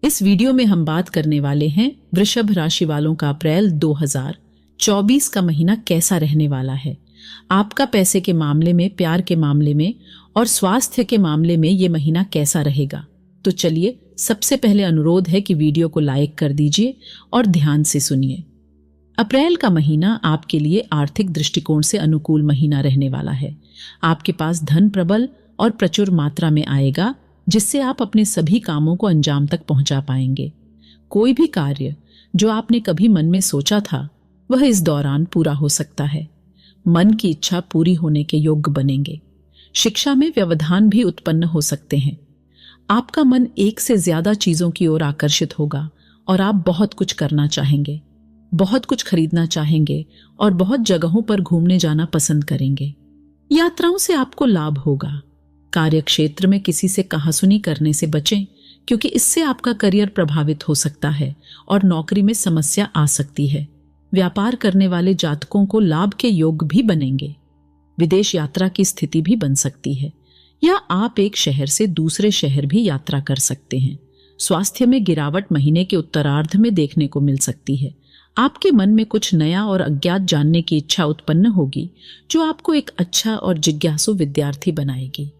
इस वीडियो में हम बात करने वाले हैं वृषभ राशि वालों का अप्रैल 2024 का महीना कैसा रहने वाला है। आपका पैसे के मामले में, प्यार के मामले में और स्वास्थ्य के मामले में ये महीना कैसा रहेगा। तो चलिए, सबसे पहले अनुरोध है कि वीडियो को लाइक कर दीजिए और ध्यान से सुनिए। अप्रैल का महीना आपके लिए आर्थिक दृष्टिकोण से अनुकूल महीना रहने वाला है। आपके पास धन प्रबल और प्रचुर मात्रा में आएगा, जिससे आप अपने सभी कामों को अंजाम तक पहुंचा पाएंगे। कोई भी कार्य जो आपने कभी मन में सोचा था, वह इस दौरान पूरा हो सकता है। मन की इच्छा पूरी होने के योग्य बनेंगे। शिक्षा में व्यवधान भी उत्पन्न हो सकते हैं। आपका मन एक से ज्यादा चीजों की ओर आकर्षित होगा और आप बहुत कुछ करना चाहेंगे, बहुत कुछ खरीदना चाहेंगे और बहुत जगहों पर घूमने जाना पसंद करेंगे। यात्राओं से आपको लाभ होगा। कार्य क्षेत्र में किसी से कहासुनी करने से बचें, क्योंकि इससे आपका करियर प्रभावित हो सकता है और नौकरी में समस्या आ सकती है। व्यापार करने वाले जातकों को लाभ के योग भी बनेंगे। विदेश यात्रा की स्थिति भी बन सकती है, या आप एक शहर से दूसरे शहर भी यात्रा कर सकते हैं। स्वास्थ्य में गिरावट महीने के उत्तरार्ध में देखने को मिल सकती है। आपके मन में कुछ नया और अज्ञात जानने की इच्छा उत्पन्न होगी, जो आपको एक अच्छा और जिज्ञासु विद्यार्थी बनाएगी।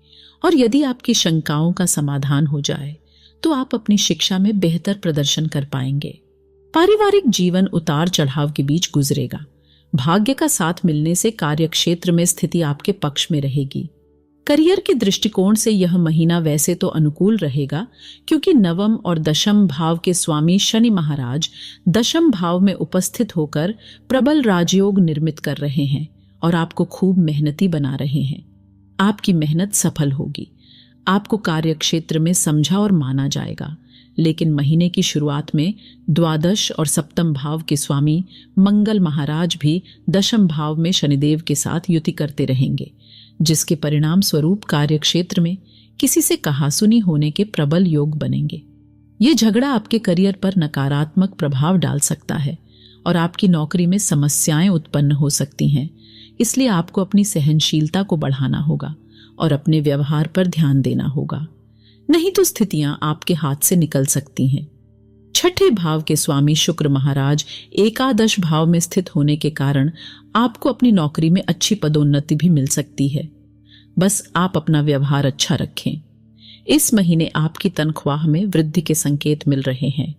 और यदि आपकी शंकाओं का समाधान हो जाए तो आप अपनी शिक्षा में बेहतर प्रदर्शन कर पाएंगे। पारिवारिक जीवन उतार चढ़ाव के बीच गुजरेगा। भाग्य का साथ मिलने से कार्य क्षेत्र में स्थिति आपके पक्ष में रहेगी। करियर के दृष्टिकोण से यह महीना वैसे तो अनुकूल रहेगा, क्योंकि नवम और दशम भाव के स्वामी शनि महाराज दशम भाव में उपस्थित होकर प्रबल राजयोग निर्मित कर रहे हैं और आपको खूब मेहनती बना रहे हैं। आपकी मेहनत सफल होगी। आपको कार्य क्षेत्र में समझा और माना जाएगा। लेकिन महीने की शुरुआत में द्वादश और सप्तम भाव के स्वामी मंगल महाराज भी दशम भाव में शनिदेव के साथ युति करते रहेंगे, जिसके परिणाम स्वरूप कार्य क्षेत्र में किसी से कहासुनी होने के प्रबल योग बनेंगे। ये झगड़ा आपके करियर पर नकारात्मक प्रभाव डाल सकता है और आपकी नौकरी में समस्याएं उत्पन्न हो सकती हैं। इसलिए आपको अपनी सहनशीलता को बढ़ाना होगा और अपने व्यवहार पर ध्यान देना होगा, नहीं तो स्थितियां आपके हाथ से निकल सकती हैं। छठे भाव के स्वामी शुक्र महाराज एकादश भाव में स्थित होने के कारण आपको अपनी नौकरी में अच्छी पदोन्नति भी मिल सकती है। बस आप अपना व्यवहार अच्छा रखें। इस महीने आपकी तनख्वाह में वृद्धि के संकेत मिल रहे हैं,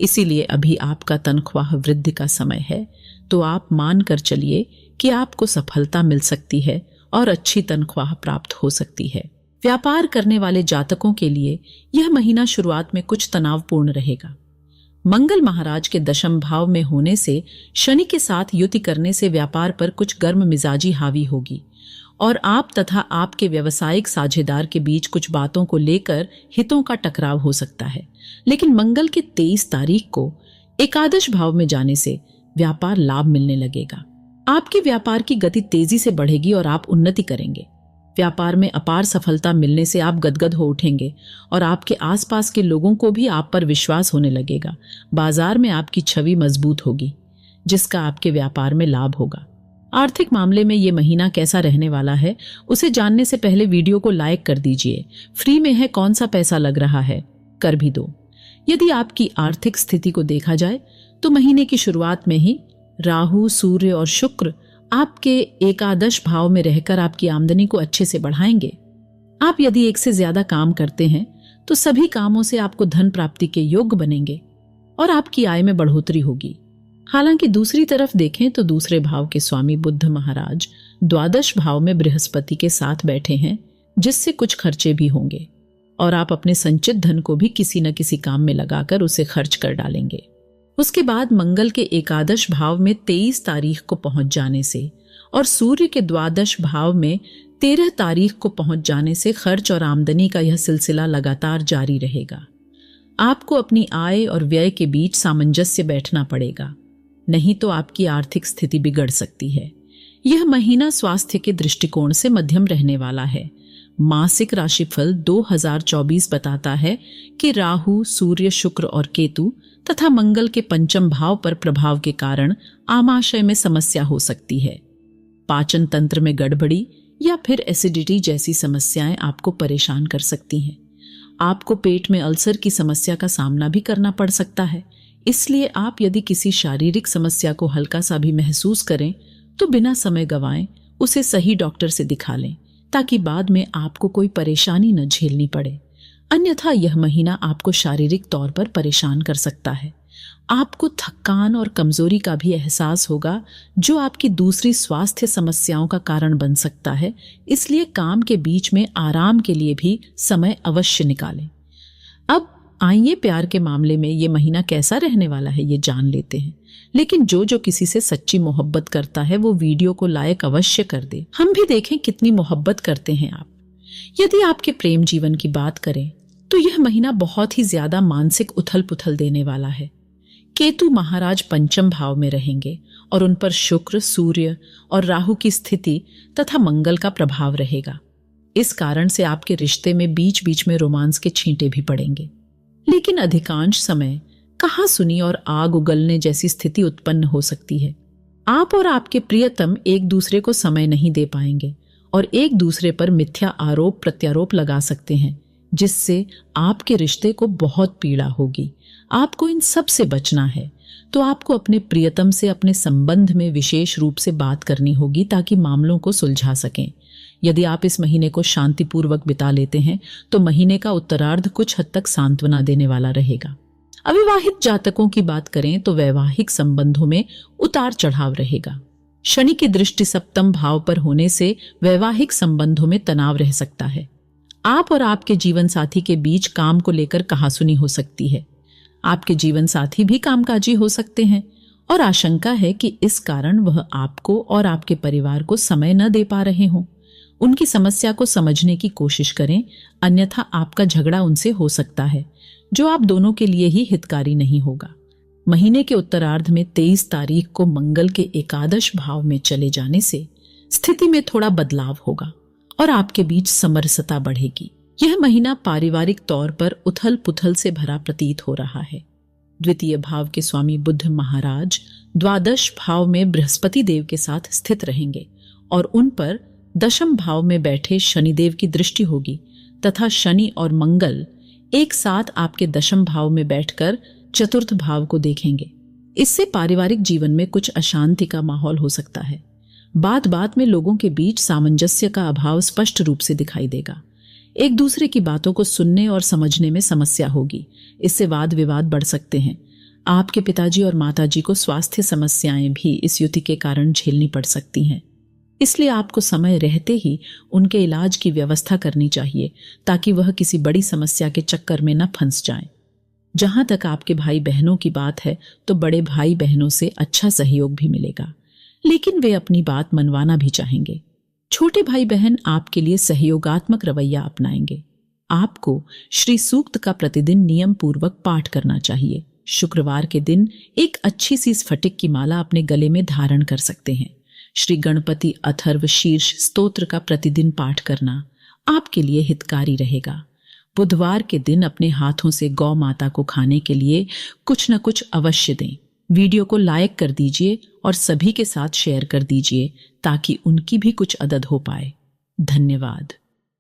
इसीलिए अभी आपका तनख्वाह वृद्धि का समय है। तो आप मान कर चलिए कि आपको सफलता मिल सकती है और अच्छी तनख्वाह प्राप्त हो सकती है। व्यापार करने वाले जातकों के लिए यह महीना शुरुआत में कुछ तनावपूर्ण रहेगा। मंगल महाराज के दशम भाव में होने से शनि के साथ युति करने से व्यापार पर कुछ गर्म मिजाजी हावी होगी और आप तथा आपके व्यवसायिक साझेदार के बीच कुछ बातों को लेकर हितों का टकराव हो सकता है। लेकिन मंगल के 23 तारीख को एकादश भाव में जाने से व्यापार लाभ मिलने लगेगा। आपके व्यापार की गति तेजी से बढ़ेगी और आप उन्नति करेंगे। व्यापार में अपार सफलता मिलने से आप गदगद हो उठेंगे और आपके आसपास के लोगों को भी आप पर विश्वास होने लगेगा। बाजार में आपकी छवि मजबूत होगी, जिसका आपके व्यापार में लाभ होगा। आर्थिक मामले में ये महीना कैसा रहने वाला है, उसे जानने से पहले वीडियो को लाइक कर दीजिए। फ्री में है, कौन सा पैसा लग रहा है, कर भी दो। यदि आपकी आर्थिक स्थिति को देखा जाए तो महीने की शुरुआत में ही राहु, सूर्य और शुक्र आपके एकादश भाव में रहकर आपकी आमदनी को अच्छे से बढ़ाएंगे। आप यदि एक से ज्यादा काम करते हैं तो सभी कामों से आपको धन प्राप्ति के योग्य बनेंगे और आपकी आय में बढ़ोतरी होगी। हालांकि दूसरी तरफ देखें तो दूसरे भाव के स्वामी बुध महाराज द्वादश भाव में बृहस्पति के साथ बैठे हैं, जिससे कुछ खर्चे भी होंगे और आप अपने संचित धन को भी किसी न किसी काम में लगाकर उसे खर्च कर डालेंगे। उसके बाद मंगल के एकादश भाव में 23 तारीख को पहुंच जाने से और सूर्य के द्वादश भाव में 13 तारीख को पहुंच जाने से खर्च और आमदनी का यह सिलसिला लगातार जारी रहेगा। आपको अपनी आय और व्यय के बीच सामंजस्य बैठना पड़ेगा, नहीं तो आपकी आर्थिक स्थिति बिगड़ सकती है। यह महीना स्वास्थ्य के दृष्टिकोण से मध्यम रहने वाला है। मासिक राशिफल 2024 बताता है कि राहु, सूर्य, शुक्र और केतु तथा मंगल के पंचम भाव पर प्रभाव के कारण आमाशय में समस्या हो सकती है। पाचन तंत्र में गड़बड़ी या फिर एसिडिटी जैसी समस्याएं आपको परेशान कर सकती हैं। आपको पेट में अल्सर की समस्या का सामना भी करना पड़ सकता है। इसलिए आप यदि किसी शारीरिक समस्या को हल्का सा भी महसूस करें तो बिना समय गंवाएं उसे सही डॉक्टर से दिखा लें, ताकि बाद में आपको कोई परेशानी न झेलनी पड़े। अन्यथा यह महीना आपको शारीरिक तौर पर परेशान कर सकता है। आपको थकान और कमजोरी का भी एहसास होगा, जो आपकी दूसरी स्वास्थ्य समस्याओं का कारण बन सकता है। इसलिए काम के बीच में आराम के लिए भी समय अवश्य निकालें। अब आइए प्यार के मामले में ये महीना कैसा रहने वाला है ये जान लेते हैं। लेकिन जो किसी से सच्ची मोहब्बत करता है वो वीडियो को लाइक अवश्य कर दे। हम भी देखें कितनी मोहब्बत करते हैं आप। यदि आपके प्रेम जीवन की बात करें तो यह महीना बहुत ही ज्यादा मानसिक उथल पुथल देने वाला है। केतु महाराज पंचम भाव में रहेंगे और उन पर शुक्र, सूर्य और राहु की स्थिति तथा मंगल का प्रभाव रहेगा। इस कारण से आपके रिश्ते में बीच बीच में रोमांस के छींटे भी पड़ेंगे। लेकिन अधिकांश समय कहा सुनी और आग उगलने जैसी स्थिति उत्पन्न हो सकती है। आप और आपके प्रियतम एक दूसरे को समय नहीं दे पाएंगे और एक दूसरे पर मिथ्या आरोप प्रत्यारोप लगा सकते हैं, जिससे आपके रिश्ते को बहुत पीड़ा होगी। आपको इन सब से बचना है तो आपको अपने प्रियतम से अपने संबंध में विशेष रूप से बात करनी होगी, ताकि मामलों को सुलझा सकें। यदि आप इस महीने को शांतिपूर्वक बिता लेते हैं तो महीने का उत्तरार्ध कुछ हद तक सांत्वना देने वाला रहेगा। अविवाहित जातकों की बात करें तो वैवाहिक संबंधों में उतार चढ़ाव रहेगा। शनि की दृष्टि सप्तम भाव पर होने से वैवाहिक संबंधों में तनाव रह सकता है। आप और आपके जीवन साथी के बीच काम को लेकर कहासुनी हो सकती है। आपके जीवन साथी भी कामकाजी हो सकते हैं और आशंका है कि इस कारण वह आपको और आपके परिवार को समय न दे पा रहे हों। उनकी समस्या को समझने की कोशिश करें, अन्यथा आपका झगड़ा उनसे हो सकता है, जो आप दोनों के लिए ही हितकारी नहीं होगा। महीने के उत्तरार्ध में 23 तारीख को मंगल के एकादश भाव में चले जाने से स्थिति में थोड़ा बदलाव होगा और आपके बीच समरसता बढ़ेगी। यह महीना पारिवारिक तौर पर उथल पुथल से भरा प्रतीत हो रहा है। द्वितीय भाव के स्वामी बुध महाराज द्वादश भाव में बृहस्पति देव के साथ स्थित रहेंगे और उन पर दशम भाव में बैठे शनिदेव की दृष्टि होगी तथा शनि और मंगल एक साथ आपके दशम भाव में बैठकर चतुर्थ भाव को देखेंगे। इससे पारिवारिक जीवन में कुछ अशांति का माहौल हो सकता है। बात बात में लोगों के बीच सामंजस्य का अभाव स्पष्ट रूप से दिखाई देगा। एक दूसरे की बातों को सुनने और समझने में समस्या होगी। इससे वाद विवाद बढ़ सकते हैं। आपके पिताजी और माताजी को स्वास्थ्य समस्याएं भी इस युति के कारण झेलनी पड़ सकती हैं। इसलिए आपको समय रहते ही उनके इलाज की व्यवस्था करनी चाहिए, ताकि वह किसी बड़ी समस्या के चक्कर में न फंस जाएं। जहां तक आपके भाई बहनों की बात है तो बड़े भाई बहनों से अच्छा सहयोग भी मिलेगा, लेकिन वे अपनी बात मनवाना भी चाहेंगे। छोटे भाई बहन आपके लिए सहयोगात्मक रवैया अपनाएंगे। आपको श्री सूक्त का प्रतिदिन नियम पूर्वक पाठ करना चाहिए। शुक्रवार के दिन एक अच्छी सी स्फटिक की माला अपने गले में धारण कर सकते हैं। श्री गणपति अथर्व शीर्ष स्तोत्र का प्रतिदिन पाठ करना आपके लिए हितकारी रहेगा। बुधवार के दिन अपने हाथों से गौ माता को खाने के लिए कुछ न कुछ अवश्य दें। वीडियो को लाइक कर दीजिए और सभी के साथ शेयर कर दीजिए, ताकि उनकी भी कुछ मदद हो पाए। धन्यवाद।